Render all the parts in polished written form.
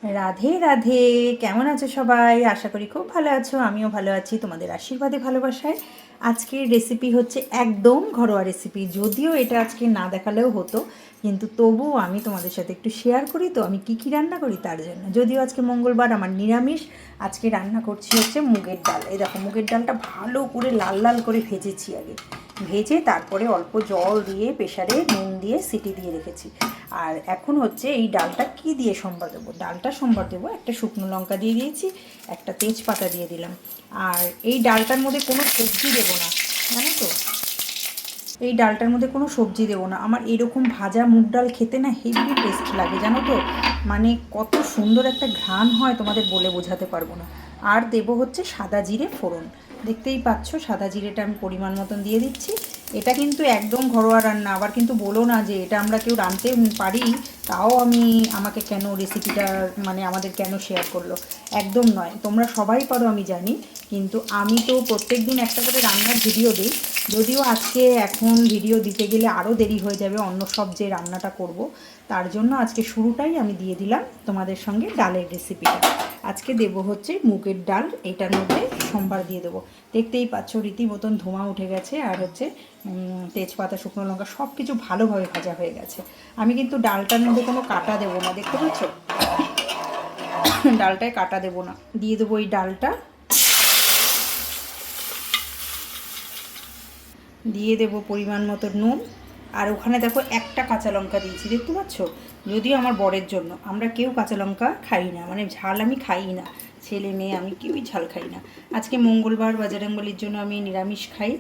রাধে রাধে। কেমন আছো সবাই? আশা করি খুব ভালো আছো। আমিও ভালো আছি তোমাদের আশীর্বাদে ভালোবাসায়। আজকের রেসিপি হচ্ছে একদম ঘরোয়া রেসিপি। যদিও এটা আজকে না দেখালেও হতো, কিন্তু তবুও আমি তোমাদের সাথে একটু শেয়ার করি তো আমি কী রান্না করি তার জন্য। যদিও আজকে মঙ্গলবার, আমার নিরামিষ। আজকে রান্না করছি হচ্ছে মুগের ডাল। এই দেখো, মুগের ডালটা ভালো করে লাল লাল করে ভেজেছি আগে। ভেজে তারপরে অল্প জল দিয়ে প্রেসারে নুন দিয়ে সিটি দিয়ে রেখেছি। আর এখন হচ্ছে এই ডালটা কি দিয়ে সম্বার দেবো, ডালটা সম্বার দেবো একটা শুকনো লঙ্কা দিয়ে দিয়েছি, একটা তেজপাতা দিয়ে দিলাম। আর এই ডালটার মধ্যে কোনো সবজি দেবো না, জানো তো, এই ডালটার মধ্যে কোনো সবজি দেবো না। আমার এরকম ভাজা মুগ ডাল খেতে না হেভি টেস্ট লাগে, জানো তো, মানে কত সুন্দর একটা ঘ্রাণ হয় তোমাদের বলে বোঝাতে পারবো না। আর দেবো হচ্ছে সাদা জিরে ফোড়ন। দেখতেই পাচ্ছ সাদা জিরেটা আমি পরিমাণ মতন দিয়ে দিচ্ছি। এটা কিন্তু একদম ঘরোয়া রান্না, আবার কিন্তু বলো না যে এটা আমরা কেউ রাঁধতে পারি, তাও আমাকে কেন রেসিপিটা মানে আমাদের কেন শেয়ার করলো। একদম নয়, তোমরা সবাই পারো আমি জানি, কিন্তু আমি তো প্রত্যেক দিন একটা করে রান্নার ভিডিও দিই। যদিও আজকে এখন ভিডিও দিতে গেলে আরও দেরি হয়ে যাবে অন্য সব যে রান্নাটা করব, তার জন্য আজকে শুরুটাই আমি দিয়ে দিলাম তোমাদের সঙ্গে ডালের রেসিপিটা। আজকে দেব হচ্ছে মুগের ডাল, এটার মধ্যে সম্বার দিয়ে দেবো। দেখতেই পাচ্ছ রীতিমতন ধোঁয়া উঠে গেছে, আর হচ্ছে তেজপাতা শুকনো লঙ্কা সব কিছু ভালোভাবে ভাজা হয়ে গেছে। আমি কিন্তু ডালটার মধ্যে কোনো কাটা দেবো না, দেখতে পাচ্ছ ডালটায় কাটা দেবো না। দিয়ে দেবো এই ডালটা, দিয়ে দেবো পরিমাণ মতো নুন। আর ওখানে দেখো একটা কাঁচা লঙ্কা দিয়েছি, দেখতে পাচ্ছ। যদিও আমার বরের জন্য, আমরা কেউ কাঁচা লঙ্কা খাই না, মানে ঝাল আমি খাই না, ছেলে মেয়ে আমি কেউই ঝাল খাই না। আজকে মঙ্গলবার, বজরংবলির জন্য আমি নিরামিষ খাই,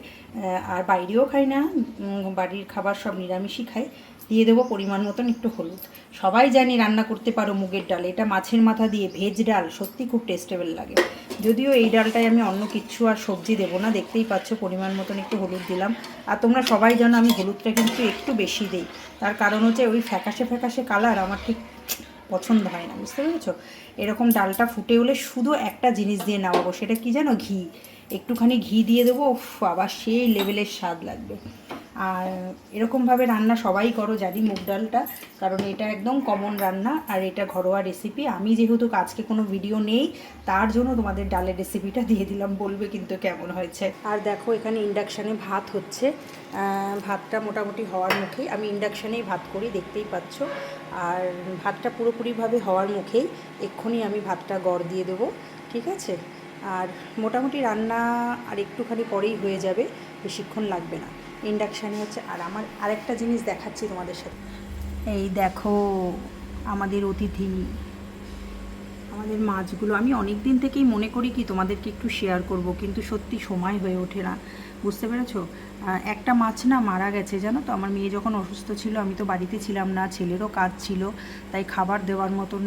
আর বাইরেও খাই না, বাড়ির খাবার সব নিরামিষই খাই। দিয়ে দেবো পরিমাণ মতন একটু হলুদ। সবাই জানি রান্না করতে পারো মুগের ডাল, এটা মাছের মাথা দিয়ে ভেজ ডাল, সত্যি খুব টেস্টেবল লাগে। যদিও এই ডালটায় আমি অন্য কিচ্ছু আর সবজি দেবো না, দেখতেই পাচ্ছ পরিমাণ মতন একটু হলুদ দিলাম। আর তোমরা সবাই জানো আমি হলুদটা কিন্তু একটু বেশি দিই, তার কারণ হচ্ছে ওই ফ্যাকাশে ফ্যাকাশে কালার আমার ঠিক পছন্দ হয় না, বুঝতে পেরেছো। এরকম ডালটা ফুটে হলে শুধু একটা জিনিস দিয়ে নামাবো, সেটা কি জানো, ঘি। একটুখানি ঘি দিয়ে দেবো, আবার সেই লেভেলের স্বাদ লাগবে। আর এরকমভাবে রান্না সবাই করো জানি মুগ ডালটা, কারণ এটা একদম কমন রান্না আর এটা ঘরোয়া রেসিপি। আমি যেহেতু আজকে কোনো ভিডিও নেই, তার জন্য তোমাদের ডালের রেসিপিটা দিয়ে দিলাম, বলবে কিন্তু কেমন হয়েছে। আর দেখো এখানে ইন্ডাকশানে ভাত হচ্ছে, ভাতটা মোটামুটি হওয়ার মুখেই, আমি ইন্ডাকশানেই ভাত করি দেখতেই পাচ্ছ। আর ভাতটা পুরোপুরিভাবে হওয়ার মুখেই এক্ষুনি আমি ভাতটা গড় দিয়ে দেবো, ঠিক আছে। আর মোটামুটি রান্না আর একটুখানি পরেই হয়ে যাবে, বেশিক্ষণ লাগবে না। ইন্ডাকশানে হচ্ছে। আর আমার আরেকটা জিনিস দেখাচ্ছি তোমাদের সাথে, এই দেখো আমাদের অতিথি, আমাদের মাছগুলো আমি অনেক দিন থেকেই মনে করি কি তোমাদেরকে একটু শেয়ার করব, কিন্তু সত্যি সময় হয়ে ওঠে না, বুঝতে পেরেছো। একটা মাছ না মারা গেছে, জানো তো। আমার মেয়ে যখন অসুস্থ ছিল আমি তো বাড়িতে ছিলাম না, ছেলেরও কাজ ছিল, তাই খাবার দেওয়ার মতন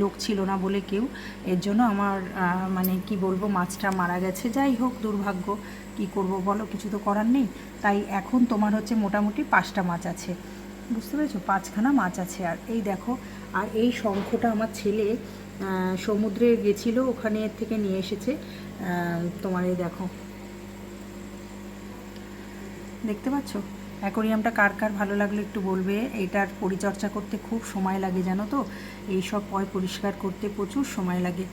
লোক ছিল না বলে কেউ, এর জন্য আমার মানে কি বলবো, মাছটা মারা গেছে। যাই হোক, দুর্ভাগ্য, কি করব বলো, কিছু তো করার নেই। তাই এখন তোমার হচ্ছে মোটামুটি 5টা মাছ আছে, বুঝতে পেরেছো, 5খানা মাছ আছে। আর এই দেখো, আর এই শঙ্খটা আমার ছেলে সমুদ্রে গেছিল, ওখানে থেকে নিয়ে এসেছে। তোমার এই দেখো, দেখতে পাচ্ছ অ্যাকোরিয়ামটা কার কার ভালো লাগলো একটু বলবে। এইটার পরিচর্যা করতে খুব সময় লাগে, জানো তো, এই সব পরিষ্কার করতে প্রচুর সময় লাগে।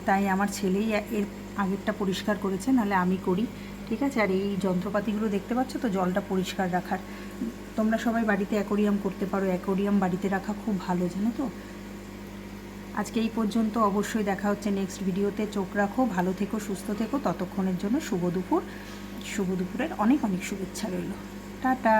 তাই আমার ছেলেই এর আগেরটা পরিষ্কার করেছে, নাহলে আমি করি, ঠিক আছে। আর এই যন্ত্রপাতিগুলো দেখতে পাচ্ছ তো, জলটা পরিষ্কার রাখার। তোমরা সবাই বাড়িতে অ্যাকোরিয়াম করতে পারো, অ্যাকোরিয়াম বাড়িতে রাখা খুব ভালো, জানো তো। আজকে এই পর্যন্ত, অবশ্যই দেখা হচ্ছে নেক্সট ভিডিওতে। চোখ রাখো, ভালো থেকো, সুস্থ থেকো, ততক্ষণের জন্য শুভ দুপুর। শুভ দুপুরের অনেক অনেক শুভেচ্ছা রইল। টাটা।